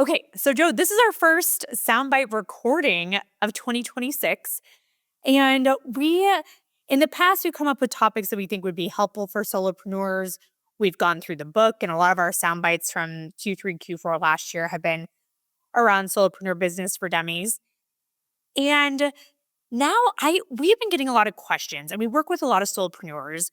Okay, so Joe, this is our first soundbite recording of 2026. And in the past, we've come up with topics that we think would be helpful for solopreneurs. We've gone through the book, and a lot of our sound bites from Q3, Q4 last year have been around solopreneur business for dummies. And now we have been getting a lot of questions, and we work with a lot of solopreneurs.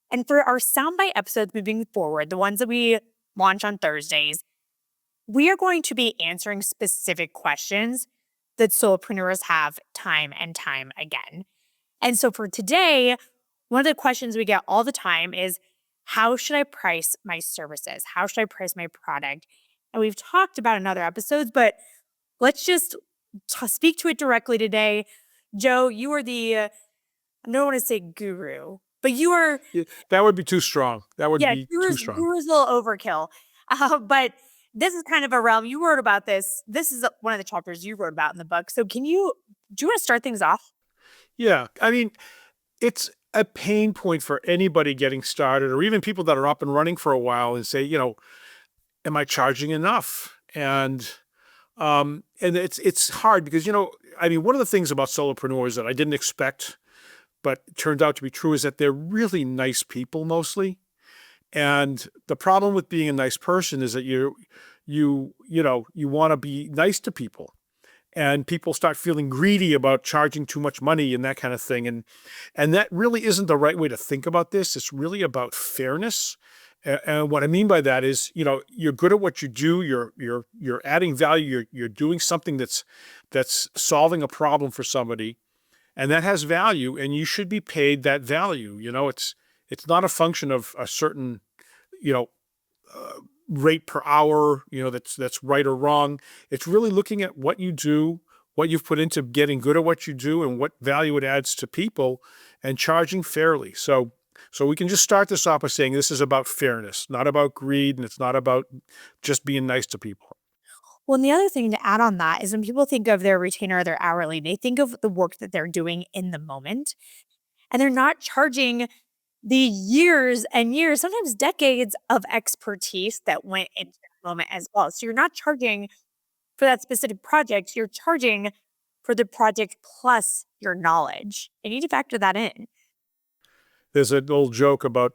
And for our soundbite episodes moving forward, the ones that we launch on Thursdays, we are going to be answering specific questions that solopreneurs have time and time again. And so for today, one of the questions we get all the time is, how should I price my services? How should I price my product? And we've talked about in other episodes, but let's just speak to it directly today. Joe, you are I don't want to say guru, but you are. Yeah, that would be too strong. That would be too strong. Guru's a little overkill. But this is kind of a realm. You wrote about this. This is one of the chapters you wrote about in the book. So do you want to start things off? Yeah. I mean, it's a pain point for anybody getting started, or even people that are up and running for a while and say, am I charging enough? And it's hard because, one of the things about solopreneurs that I didn't expect, but turned out to be true, is that they're really nice people mostly. And the problem with being a nice person is that you want to be nice to people, and people start feeling greedy about charging too much money and that kind of thing. And that really isn't the right way to think about this. It's really about fairness. And what I mean by that is, you're good at what you do. You're adding value. You're doing something that's solving a problem for somebody, and that has value, and you should be paid that value. It's not a function of a certain, rate per hour, that's right or wrong. It's really looking at what you do, what you've put into getting good at what you do, and what value it adds to people, and charging fairly. So we can just start this off by saying this is about fairness, not about greed, and it's not about just being nice to people. Well, and the other thing to add on that is when people think of their retainer or their hourly, they think of the work that they're doing in the moment, and they're not charging the years and years, sometimes decades of expertise that went into that moment as well. So you're not charging for that specific project, you're charging for the project plus your knowledge. You need to factor that in. There's an old joke about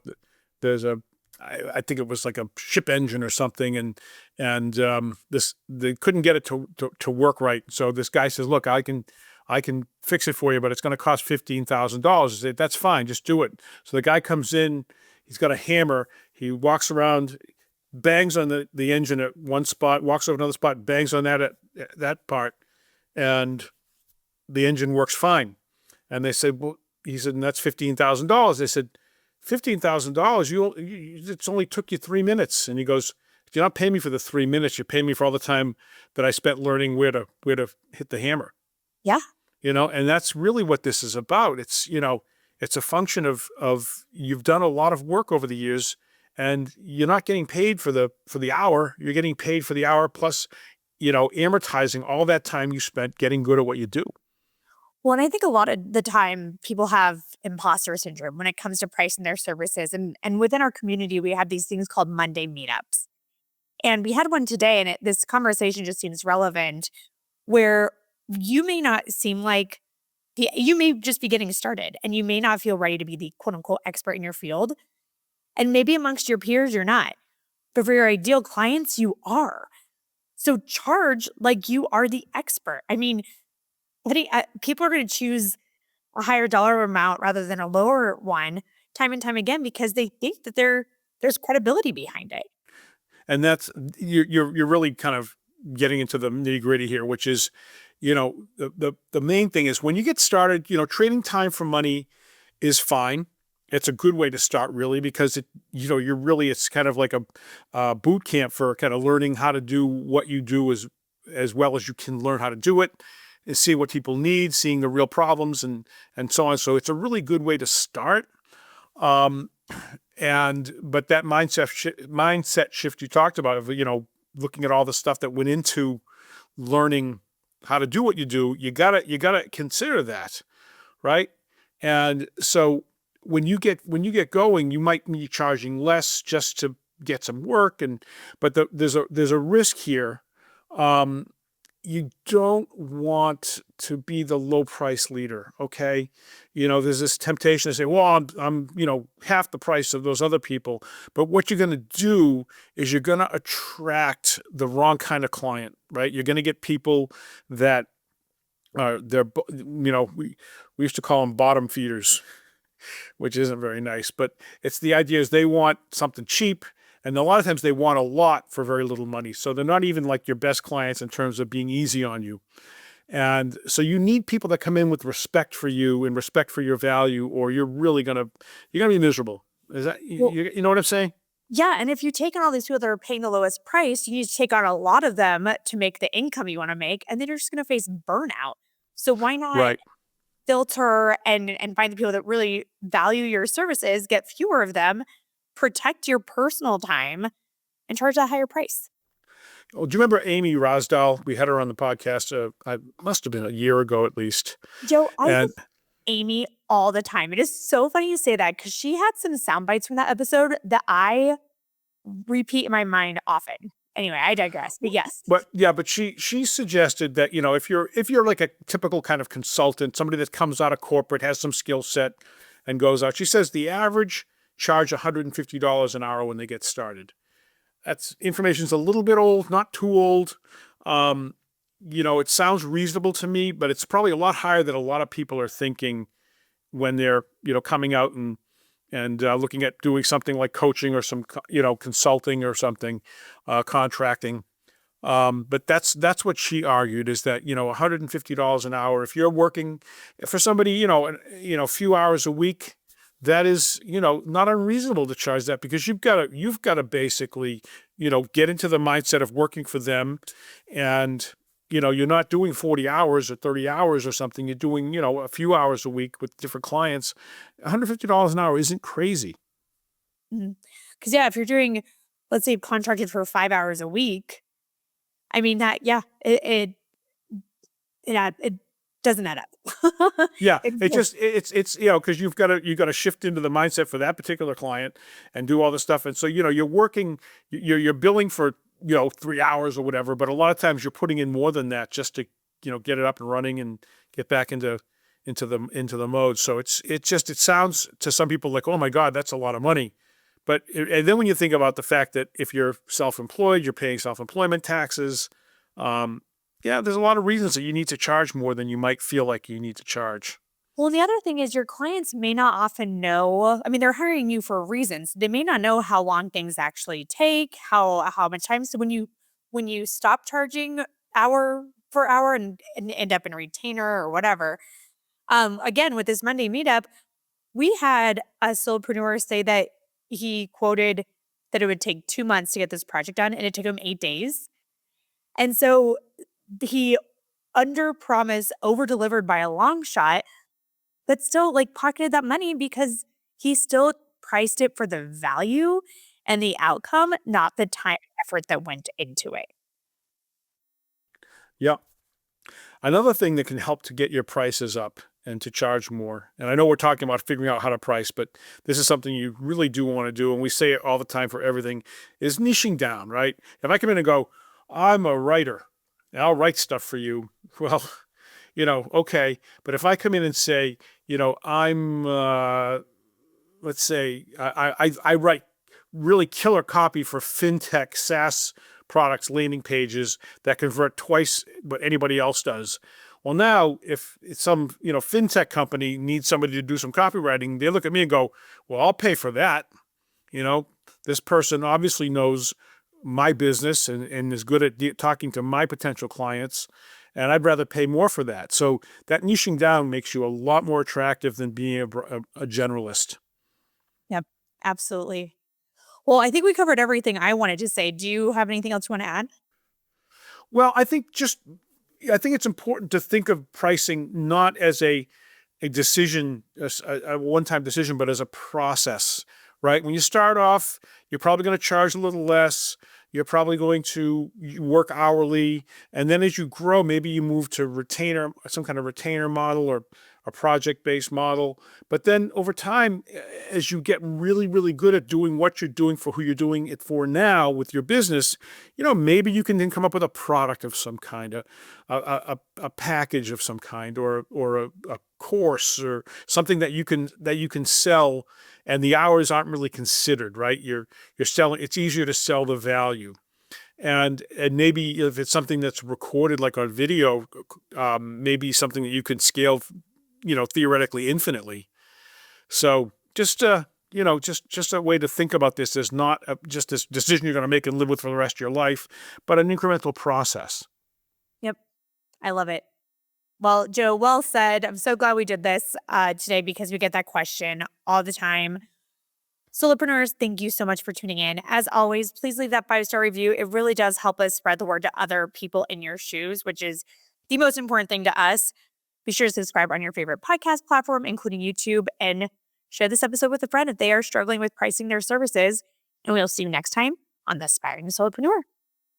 I think it was like a ship engine or something, and they couldn't get it to work right. So this guy says, "Look, I can fix it for you, but it's going to cost $15,000." I said, "That's fine, just do it." So the guy comes in, he's got a hammer, he walks around, bangs on the engine at one spot, walks over another spot, bangs on that at that part, and the engine works fine. And they said, "Well," he said, "and that's $15,000." They said, $15,000, it's only took you 3 minutes. And he goes, "You're not paying me for the 3 minutes. You're paying me for all the time that I spent learning where to hit the hammer." Yeah. And that's really what this is about. It's a function of you've done a lot of work over the years, and you're not getting paid for the hour. You're getting paid for the hour plus, amortizing all that time you spent getting good at what you do. Well, and I think a lot of the time people have imposter syndrome when it comes to pricing their services. And within our community, we have these things called Monday meetups. And we had one today, and this conversation just seems relevant, where you may not seem like, you may just be getting started, and you may not feel ready to be the quote unquote expert in your field. And maybe amongst your peers, you're not. But for your ideal clients, you are. So charge like you are the expert. I mean, people are going to choose a higher dollar amount rather than a lower one time and time again because they think that there's credibility behind it. And that's you're really kind of getting into the nitty gritty here, which is, the main thing is when you get started, trading time for money is fine. It's a good way to start, really, because it's kind of like a boot camp for kind of learning how to do what you do as well as you can learn how to do it, and see what people need, seeing the real problems and so on. So it's a really good way to start. But that mindset shift you talked about of, looking at all the stuff that went into learning how to do what you do, you gotta consider that, right? And so when you get going, you might be charging less just to get some work, but there's a risk here Um, you don't want to be the low price leader. Okay. There's this temptation to say, well, I'm, half the price of those other people. But what you're going to do is you're going to attract the wrong kind of client, right? You're going to get people that we used to call them bottom feeders, which isn't very nice, but it's the idea is they want something cheap. And a lot of times they want a lot for very little money. So they're not even like your best clients in terms of being easy on you. And so you need people that come in with respect for you and respect for your value, or you're gonna be miserable. Is that Well, you know what I'm saying? yeah, and if you take on all these people that are paying the lowest price, you need to take on a lot of them to make the income you want to make, and then you're just going to face burnout. So why not Right. filter and find the people that really value your services, get fewer of them, protect your personal time, and charge a higher price? Oh, do you remember Amy Rosdahl? We had her on the podcast. I must have been a year ago at least. Joe, I And use Amy all the time. It is so funny you say that because she had some sound bites from that episode that I repeat in my mind often. Anyway, I digress. But yes. But yeah, but she suggested that if you're like a typical kind of consultant, somebody that comes out of corporate, has some skill set, and goes out, she says the average charge $150 an hour when they get started. That's information's a little bit old, not too old. Um, it sounds reasonable to me, but it's probably a lot higher than a lot of people are thinking when they're coming out and looking at doing something like coaching or some consulting or something, contracting. But that's what she argued is that $150 an hour if you're working for somebody a few hours a week, that is not unreasonable to charge that because you've got to basically get into the mindset of working for them, and you're not doing 40 hours or 30 hours or something. You're doing a few hours a week with different clients. $150 an hour isn't crazy. Because, yeah, if you're doing, let's say, contracted for 5 hours a week, I mean, that, yeah, it doesn't add up. Yeah, It it just it's because you've got to shift into the mindset for that particular client and do all this stuff, and so you're working, you're billing for 3 hours or whatever, but a lot of times you're putting in more than that just to get it up and running and get back into the mode. So it sounds to some people like, oh my God, that's a lot of money, and then when you think about the fact that if you're self-employed, you're paying self-employment taxes. Yeah, there's a lot of reasons that you need to charge more than you might feel like you need to charge. Well, and the other thing is your clients may not often know. I mean, they're hiring you for reasons. They may not know how long things actually take, how much time. So when you stop charging hour for hour and end up in retainer or whatever, again with this Monday meetup, we had a solopreneur say that he quoted that it would take 2 months to get this project done, and it took him 8 days. And so he under promised, over delivered by a long shot, but still like pocketed that money because he still priced it for the value and the outcome, not the time and effort that went into it. Yeah. Another thing that can help to get your prices up and to charge more, and I know we're talking about figuring out how to price, but this is something you really do want to do, and we say it all the time for everything, is niching down, right? If I come in and go, I'm a writer, and I'll write stuff for you, well, okay. But if I come in and say, I'm, let's say, I write really killer copy for fintech SaaS products, landing pages that convert twice what anybody else does. Well, now if some fintech company needs somebody to do some copywriting, they look at me and go, "Well, I'll pay for that." You know, this person obviously knows my business and is good at talking to my potential clients, and I'd rather pay more for that. So that niching down makes you a lot more attractive than being a generalist. Yep, absolutely. Well, I think we covered everything I wanted to say. Do you have anything else you want to add? Well, I think it's important to think of pricing not as a decision, a one-time decision, but as a process, right? When you start off, you're probably going to charge a little less. you're probably going to work hourly. And then as you grow, maybe you move to retainer, some kind of retainer model or a project-based model. But then over time, as you get really, really good at doing what you're doing for who you're doing it for now with your business, maybe you can then come up with a product of some kind, a package of some kind, or a course or something that you can sell, and the hours aren't really considered, right? You're selling. It's easier to sell the value. And maybe if it's something that's recorded like on video, maybe something that you can scale, theoretically infinitely. So just just a way to think about this as not just this decision you're going to make and live with for the rest of your life, but an incremental process. Yep. I love it. Well, Joe, well said. I'm so glad we did this today because we get that question all the time. Solopreneurs, thank you so much for tuning in. As always, please leave that 5-star review. It really does help us spread the word to other people in your shoes, which is the most important thing to us. Be sure to subscribe on your favorite podcast platform, including YouTube, and share this episode with a friend if they are struggling with pricing their services. And we'll see you next time on the Aspiring Solopreneur.